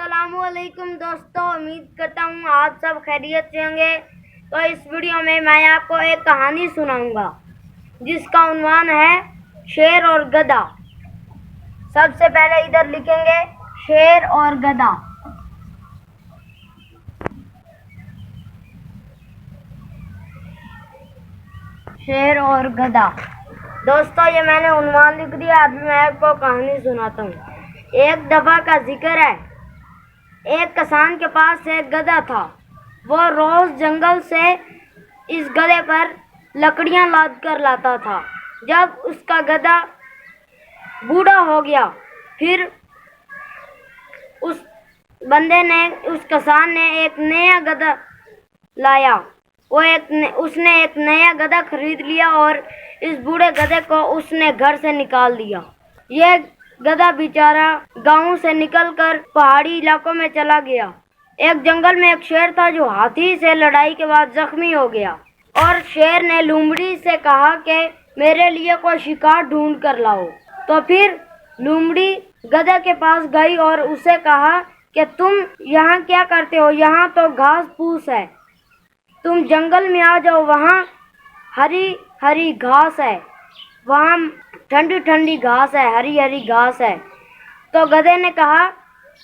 अस्सलाम वालेकुम दोस्तों, उम्मीद करता हूँ आप सब खैरियत से होंगे। तो इस वीडियो में मैं आपको एक कहानी सुनाऊंगा जिसका उन्वान है शेर और गधा। सबसे पहले इधर लिखेंगे शेर और गधा। शेर और गधा। दोस्तों ये मैंने उन्वान लिख दिया, अभी मैं आपको कहानी सुनाता हूँ। एक दफा का जिक्र है, एक किसान के पास एक गधा था। वो रोज जंगल से इस गधे पर लकड़ियां लाद कर लाता था। जब उसका गधा बूढ़ा हो गया, फिर उस किसान ने एक नया गधा लाया। उसने एक नया गधा खरीद लिया और इस बूढ़े गधे को उसने घर से निकाल दिया। ये गधा बेचारा गांव से निकलकर पहाड़ी इलाकों में चला गया। एक जंगल में एक शेर था जो हाथी से लड़ाई के बाद जख्मी हो गया, और शेर ने लोमड़ी से कहा कि मेरे लिए कोई शिकार ढूंढ कर लाओ। तो फिर लोमड़ी गधे के पास गई और उसे कहा कि तुम यहाँ क्या करते हो? यहाँ तो घास फूस है, तुम जंगल में आ जाओ, वहाँ हरी हरी घास है, वहाँ ठंडी ठंडी घास है, हरी हरी घास है। तो गधे ने कहा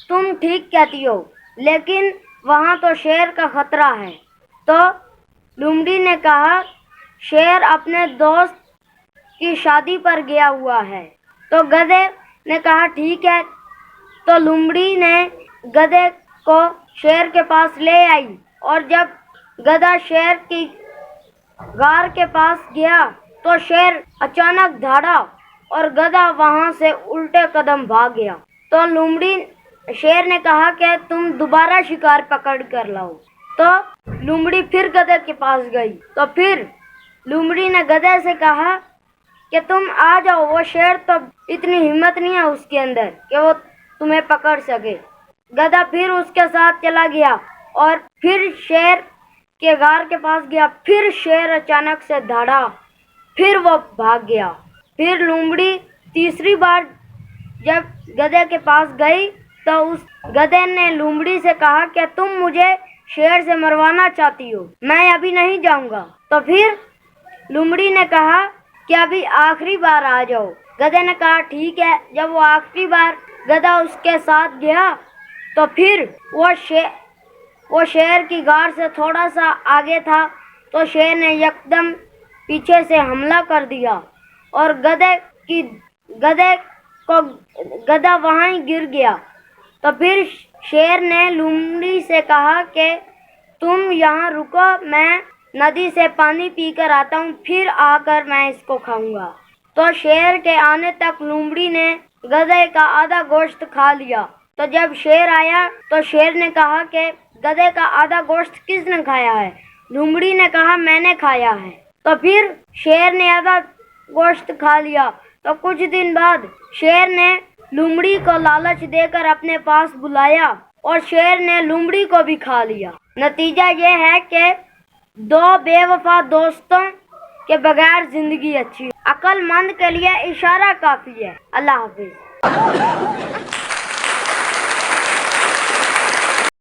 तुम ठीक कहती हो, लेकिन वहाँ तो शेर का खतरा है। तो लोमड़ी ने कहा शेर अपने दोस्त की शादी पर गया हुआ है। तो गधे ने कहा ठीक है। तो लोमड़ी ने गधे को शेर के पास ले आई, और जब गधा शेर की गार के पास गया तो शेर अचानक दौड़ा और गधा वहां से उल्टे कदम भाग गया। तो शेर ने कहा कि तुम दोबारा शिकार पकड़ कर लाओ। तो लोमड़ी फिर गधे के पास गई। तो फिर लोमड़ी ने गधे से कहा कि तुम आ जाओ, वो शेर तो इतनी हिम्मत नहीं है उसके अंदर कि वो तुम्हें पकड़ सके। गधा फिर उसके साथ चला गया और फिर शेर के गार के पास गया। फिर शेर अचानक से दौड़ा, फिर वो भाग गया। फिर लोमड़ी तीसरी बार जब गधे के पास गई तो उस गधे ने लोमड़ी से कहा कि तुम मुझे शेर से मरवाना चाहती हो, मैं अभी नहीं जाऊंगा। तो फिर लोमड़ी ने कहा कि अभी आखिरी बार आ जाओ। गधे ने कहा ठीक है। जब वो आखिरी बार गधा उसके साथ गया तो फिर वो शेर की गार से थोड़ा सा आगे था। तो शेर ने एकदम पीछे से हमला कर दिया और गधा वहां ही गिर गया। तो फिर शेर ने लोमड़ी से कहा कि तुम यहाँ रुको, मैं नदी से पानी पीकर आता हूँ, फिर आकर मैं इसको खाऊंगा। तो शेर के आने तक लोमड़ी ने गधे का आधा गोश्त खा लिया। तो जब शेर आया तो शेर ने कहा कि गधे का आधा गोश्त किसने खाया है? लोमड़ी ने कहा मैंने खाया है। तो फिर शेर ने आधा गोश्त खा लिया। तो कुछ दिन बाद शेर ने लोमड़ी को लालच देकर अपने पास बुलाया और शेर ने लोमड़ी को भी खा लिया। नतीजा ये है कि दो बेवफा दोस्तों के बगैर जिंदगी अच्छी। अक्लमंद के लिए इशारा काफी है। अल्लाह हाफिज।